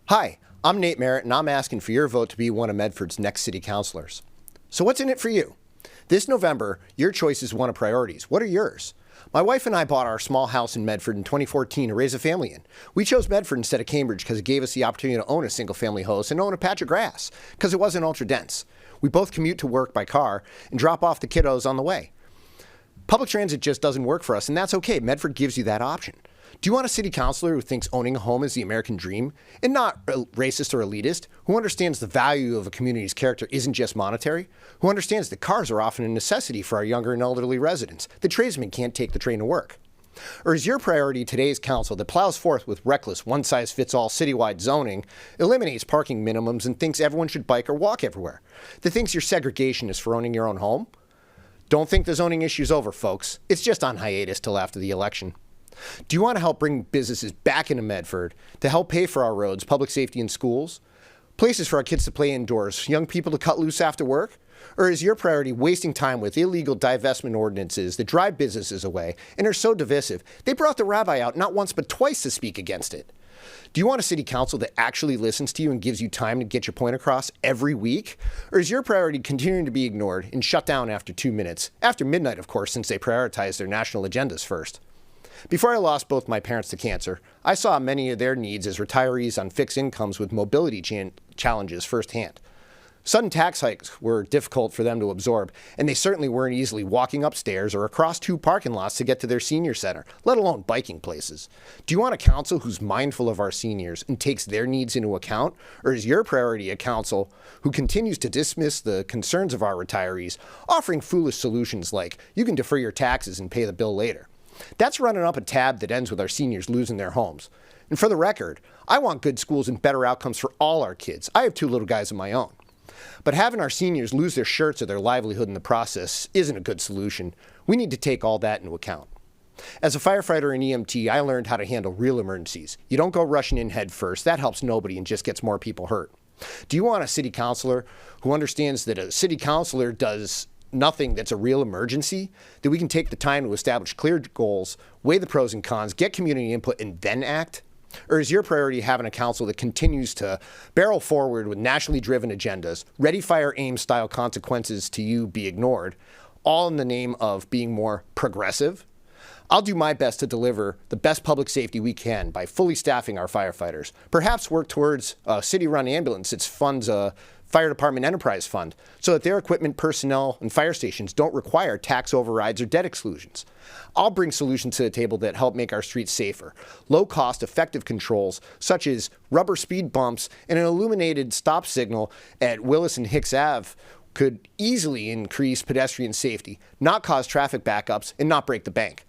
Hi, I'm Nate Merritt, and I'm asking for your vote to be one of Medford's next city councilors. So what's in it for you? This November, your choice is one of priorities. What are yours? My wife and I bought our small house in Medford in 2014 to raise a family in. We chose Medford instead of Cambridge because it gave us the opportunity to own a single-family house and own a patch of grass because it wasn't ultra-dense. We both commute to work by car and drop off the kiddos on the way. Public transit just doesn't work for us, and that's okay. Medford gives you that option. Do you want a city councilor who thinks owning a home is the American dream and not racist or elitist, who understands the value of a community's character isn't just monetary, who understands that cars are often a necessity for our younger and elderly residents, that tradesmen can't take the train to work? Or is your priority today's council that plows forth with reckless one-size-fits-all citywide zoning, eliminates parking minimums, and thinks everyone should bike or walk everywhere, that thinks you're segregationist for owning your own home? Don't think the zoning issue's over, folks. It's just on hiatus till after the election. Do you want to help bring businesses back into Medford, to help pay for our roads, public safety, and schools? Places for our kids to play indoors, young people to cut loose after work? Or is your priority wasting time with illegal divestment ordinances that drive businesses away and are so divisive they brought the rabbi out not once but twice to speak against it? Do you want a city council that actually listens to you and gives you time to get your point across every week? Or is your priority continuing to be ignored and shut down after 2 minutes? After midnight, of course, since they prioritize their national agendas first. Before I lost both my parents to cancer, I saw many of their needs as retirees on fixed incomes with mobility challenges firsthand. Sudden tax hikes were difficult for them to absorb, and they certainly weren't easily walking upstairs or across 2 parking lots to get to their senior center, let alone biking places. Do you want a council who's mindful of our seniors and takes their needs into account? Or is your priority a council who continues to dismiss the concerns of our retirees, offering foolish solutions like, you can defer your taxes and pay the bill later? That's running up a tab that ends with our seniors losing their homes. And for the record, I want good schools and better outcomes for all our kids. I have 2 little guys of my own. But having our seniors lose their shirts or their livelihood in the process isn't a good solution. We need to take all that into account. As a firefighter and EMT, I learned how to handle real emergencies. You don't go rushing in head first. That helps nobody and just gets more people hurt. Do you want a city councilor who understands that a city councilor does nothing that's a real emergency, that we can take the time to establish clear goals, weigh the pros and cons, get community input, and then act? Or is your priority having a council that continues to barrel forward with nationally driven agendas, ready, fire, aim style consequences to you be ignored, all in the name of being more progressive? I'll do my best to deliver the best public safety we can by fully staffing our firefighters. Perhaps work towards a city-run ambulance that funds a fire department enterprise fund so that their equipment, personnel, and fire stations don't require tax overrides or debt exclusions. I'll bring solutions to the table that help make our streets safer. Low-cost, effective controls such as rubber speed bumps and an illuminated stop signal at Willis and Hicks Ave could easily increase pedestrian safety, not cause traffic backups, and not break the bank.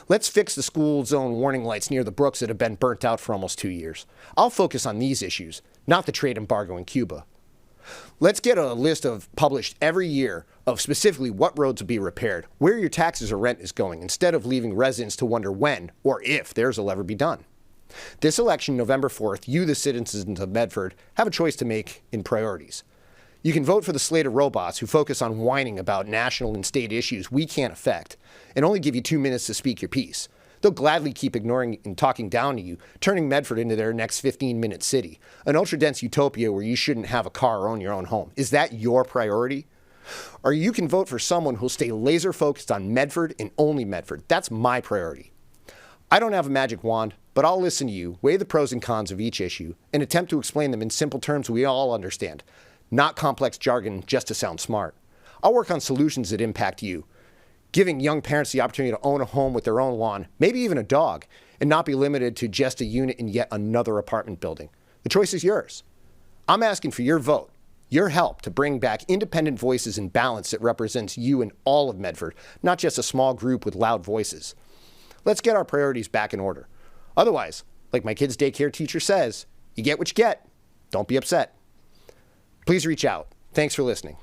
Let's fix the school zone warning lights near the brooks that have been burnt out for almost 2 years. I'll focus on these issues, not the trade embargo in Cuba. Let's get a list published every year of specifically what roads will be repaired, where your taxes or rent is going, instead of leaving residents to wonder when or if theirs will ever be done. This election, November 4th, you, the citizens of Medford, have a choice to make in priorities. You can vote for the slate of robots who focus on whining about national and state issues we can't affect and only give you 2 minutes to speak your piece. They'll gladly keep ignoring and talking down to you, turning Medford into their next 15-minute city, an ultra-dense utopia where you shouldn't have a car or own your own home. Is that your priority? Or you can vote for someone who'll stay laser-focused on Medford and only Medford. That's my priority. I don't have a magic wand, but I'll listen to you, weigh the pros and cons of each issue, and attempt to explain them in simple terms we all understand, not complex jargon just to sound smart. I'll work on solutions that impact you, giving young parents the opportunity to own a home with their own lawn, maybe even a dog, and not be limited to just a unit in yet another apartment building. The choice is yours. I'm asking for your vote, your help to bring back independent voices and balance that represents you and all of Medford, not just a small group with loud voices. Let's get our priorities back in order. Otherwise, like my kid's daycare teacher says, you get what you get. Don't be upset. Please reach out. Thanks for listening.